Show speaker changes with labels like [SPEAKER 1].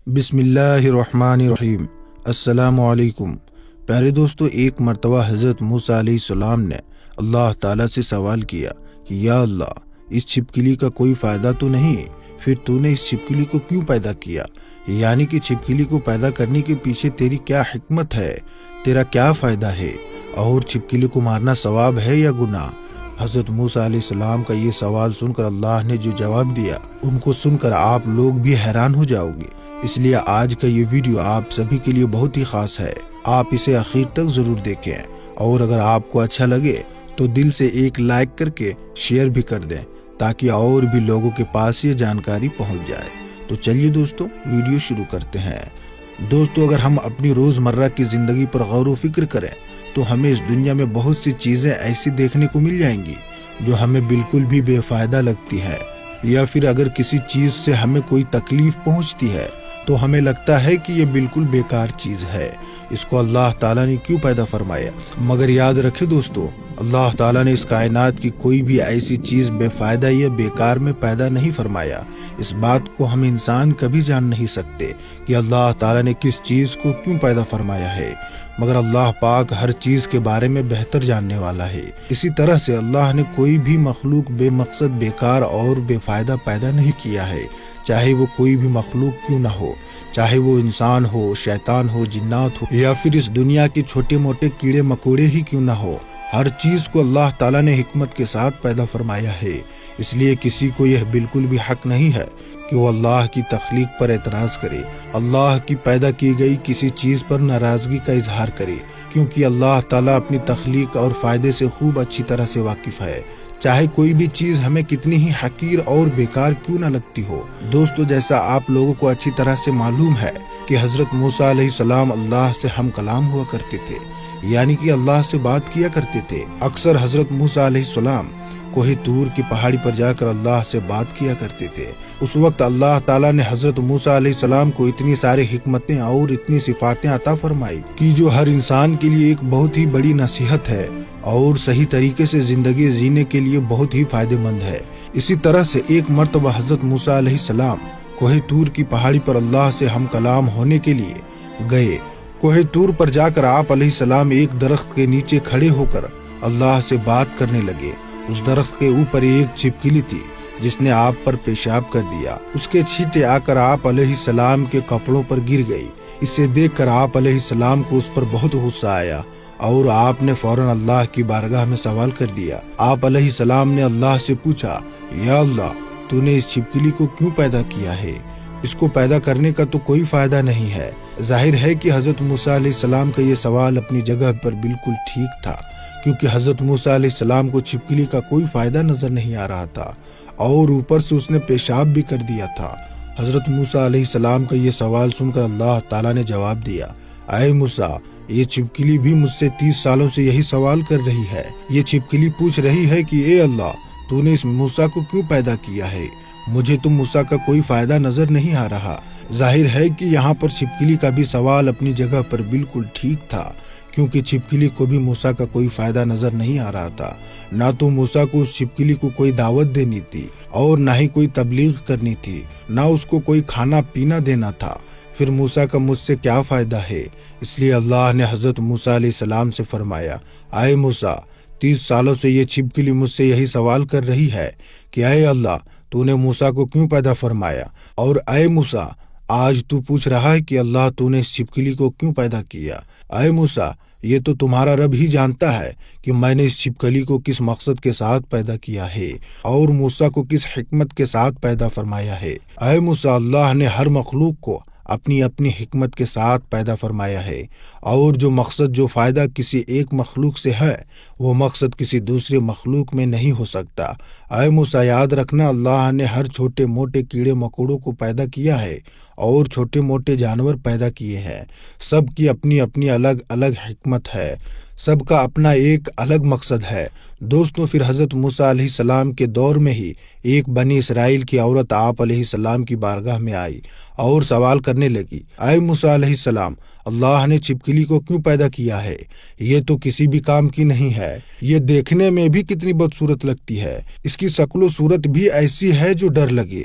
[SPEAKER 1] بسم اللہ الرحمن الرحیم۔ السلام علیکم پیارے دوستو، ایک مرتبہ حضرت موسیٰ علیہ السلام نے اللہ تعالیٰ سے سوال کیا کہ یا اللہ، اس چھپکلی کا کوئی فائدہ تو نہیں، پھر تو نے اس چھپکلی کو کیوں پیدا کیا؟ یعنی کہ چھپکلی کو پیدا کرنے کے پیچھے تیری کیا حکمت ہے، تیرا کیا فائدہ ہے، اور چھپکلی کو مارنا ثواب ہے یا گناہ؟ حضرت موسیٰ علیہ السلام کا یہ سوال سن کر اللہ نے جو جواب دیا، ان کو سن کر آپ لوگ بھی حیران ہو جاؤ گے۔ اس لیے آج کا یہ ویڈیو آپ سبھی کے لیے بہت ہی خاص ہے، آپ اسے آخر تک ضرور دیکھیں، اور اگر آپ کو اچھا لگے تو دل سے ایک لائک کر کے شیئر بھی کر دیں تاکہ اور بھی لوگوں کے پاس یہ جانکاری پہنچ جائے۔ تو چلیے دوستو، ویڈیو شروع کرتے ہیں۔ دوستو، اگر ہم اپنی روزمرہ کی زندگی پر غور و فکر کریں تو ہمیں اس دنیا میں بہت سی چیزیں ایسی دیکھنے کو مل جائیں گی جو ہمیں بالکل بھی بے فائدہ لگتی ہے، یا پھر اگر کسی چیز سے ہمیں کوئی تکلیف پہنچتی ہے تو ہمیں لگتا ہے کہ یہ بالکل بیکار چیز ہے، اس کو اللہ تعالیٰ نے کیوں پیدا فرمایا؟ مگر یاد رکھے دوستو، اللہ تعالیٰ نے اس کائنات کی کوئی بھی ایسی چیز بے فائدہ یا بیکار میں پیدا نہیں فرمایا۔ اس بات کو ہم انسان کبھی جان نہیں سکتے کہ اللہ تعالیٰ نے کس چیز کو کیوں پیدا فرمایا ہے، مگر اللہ پاک ہر چیز کے بارے میں بہتر جاننے والا ہے۔ اسی طرح سے اللہ نے کوئی بھی مخلوق بے مقصد، بیکار اور بے فائدہ پیدا نہیں کیا ہے، چاہے وہ کوئی بھی مخلوق کیوں نہ ہو، چاہے وہ انسان ہو، شیطان ہو، جنات ہو، یا پھر اس دنیا کے چھوٹے موٹے کیڑے مکوڑے ہی کیوں نہ ہو، ہر چیز کو اللہ تعالیٰ نے حکمت کے ساتھ پیدا فرمایا ہے۔ اس لیے کسی کو یہ بالکل بھی حق نہیں ہے کہ وہ اللہ کی تخلیق پر اعتراض کرے، اللہ کی پیدا کی گئی کسی چیز پر ناراضگی کا اظہار کرے، کیونکہ اللہ تعالیٰ اپنی تخلیق اور فائدے سے خوب اچھی طرح سے واقف ہے، چاہے کوئی بھی چیز ہمیں کتنی ہی حقیر اور بیکار کیوں نہ لگتی ہو۔ دوستو، جیسا آپ لوگوں کو اچھی طرح سے معلوم ہے کہ حضرت موسیٰ علیہ السلام اللہ سے ہم کلام ہوا کرتے تھے، یعنی کہ اللہ سے بات کیا کرتے تھے۔ اکثر حضرت موسیٰ علیہ السلام کوہ طور کی پہاڑی پر جا کر اللہ سے بات کیا کرتے تھے۔ اس وقت اللہ تعالیٰ نے حضرت موسیٰ علیہ السلام کو اتنی ساری حکمتیں اور اتنی صفاتیں عطا فرمائی کہ جو ہر انسان کے لیے ایک بہت ہی بڑی نصیحت ہے اور صحیح طریقے سے زندگی جینے کے لیے بہت ہی فائدہ مند ہے۔ اسی طرح سے ایک مرتبہ حضرت موسیٰ علیہ السلام کوہ طور کی پہاڑی پر اللہ سے ہم کلام ہونے کے لیے گئے۔ کوہ طور پر جا کر آپ علیہ السلام ایک درخت کے نیچے کھڑے ہو کر اللہ سے بات کرنے لگے۔ اس درخت کے اوپر ایک چھپکلی تھی جس نے آپ پر پیشاب کر دیا۔ اس کے چھینٹے آ کر آپ علیہ السلام کے کپڑوں پر گر گئی۔ اسے دیکھ کر آپ علیہ السلام کو اس پر بہت غصہ آیا اور آپ نے فوراً اللہ کی بارگاہ میں سوال کر دیا۔ آپ علیہ السلام نے اللہ سے پوچھا، یا اللہ، تو نے اس چھپکلی کو کیوں پیدا کیا ہے؟ اس کو پیدا کرنے کا تو کوئی فائدہ نہیں ہے۔ ظاہر ہے کہ حضرت موسیٰ علیہ السلام کا یہ سوال اپنی جگہ پر بالکل ٹھیک تھا، کیونکہ حضرت موسیٰ علیہ السلام کو چھپکلی کا کوئی فائدہ نظر نہیں آ رہا تھا، اور اوپر سے اس نے پیشاب بھی کر دیا تھا۔ حضرت موسیٰ علیہ السلام کا یہ سوال سن کر اللہ تعالیٰ نے جواب دیا، اے موسیٰ، یہ چھپکلی بھی مجھ سے 30 سالوں سے یہی سوال کر رہی ہے۔ یہ چھپکلی پوچھ رہی ہے کہ اے اللہ، تو نے اس موسیٰ کو کیوں پیدا کیا ہے؟ مجھے تو موسیٰ کا کوئی فائدہ نظر نہیں آ رہا۔ ظاہر ہے کہ یہاں پر چھپکلی کا بھی سوال اپنی جگہ پر بالکل ٹھیک تھا، کیونکہ چھپکلی کو بھی موسیٰ کا کوئی فائدہ نظر نہیں آ رہا تھا۔ نہ تو موسیٰ کو اس چھپکلی کو کوئی دعوت دینی تھی اور نہ ہی کوئی تبلیغ کرنی تھی، نہ اس کو کوئی کھانا پینا دینا تھا۔ پھر موسیٰ کا مجھ سے کیا فائدہ ہے؟ اس لیے اللہ نے حضرت موسیٰ علیہ السلام سے فرمایا، اے موسیٰ، 30 سالوں سے یہ چھپکلی مجھ سے یہی سوال کر رہی ہے کہ اے اللہ، تو نے موسیٰ کو کیوں پیدا فرمایا؟ اور اے موسیٰ، آج تو پوچھ رہا ہے کہ اللہ، تو نے اس چھپکلی کو کیوں پیدا کیا؟ اے موسیٰ، یہ تو تمہارا رب ہی جانتا ہے کہ میں نے اس چھپکلی کو کس مقصد کے ساتھ پیدا کیا ہے اور موسیٰ کو کس حکمت کے ساتھ پیدا فرمایا ہے۔ اے موسیٰ، اللہ نے ہر مخلوق کو اپنی اپنی حکمت کے ساتھ پیدا فرمایا ہے، اور جو مقصد، جو فائدہ کسی ایک مخلوق سے ہے، وہ مقصد کسی دوسرے مخلوق میں نہیں ہو سکتا۔ اے موسیٰ، یاد رکھنا، اللہ نے ہر چھوٹے موٹے کیڑے مکوڑوں کو پیدا کیا ہے اور چھوٹے موٹے جانور پیدا کیے ہیں۔ سب کی اپنی اپنی الگ الگ حکمت ہے، سب کا اپنا ایک الگ مقصد ہے۔ دوستوں، پھر حضرت موسیٰ علیہ السلام کے دور میں ہی ایک بنی اسرائیل کی عورت آپ علیہ السلام کی بارگاہ میں آئی اور سوال کرنے لگی، اے موسیٰ علیہ السلام، اللہ نے چھپکلی کو کیوں پیدا کیا ہے؟ یہ تو کسی بھی کام کی نہیں ہے، یہ دیکھنے میں بھی کتنی بدصورت لگتی ہے، اس کی شکل و صورت بھی ایسی ہے جو ڈر لگے۔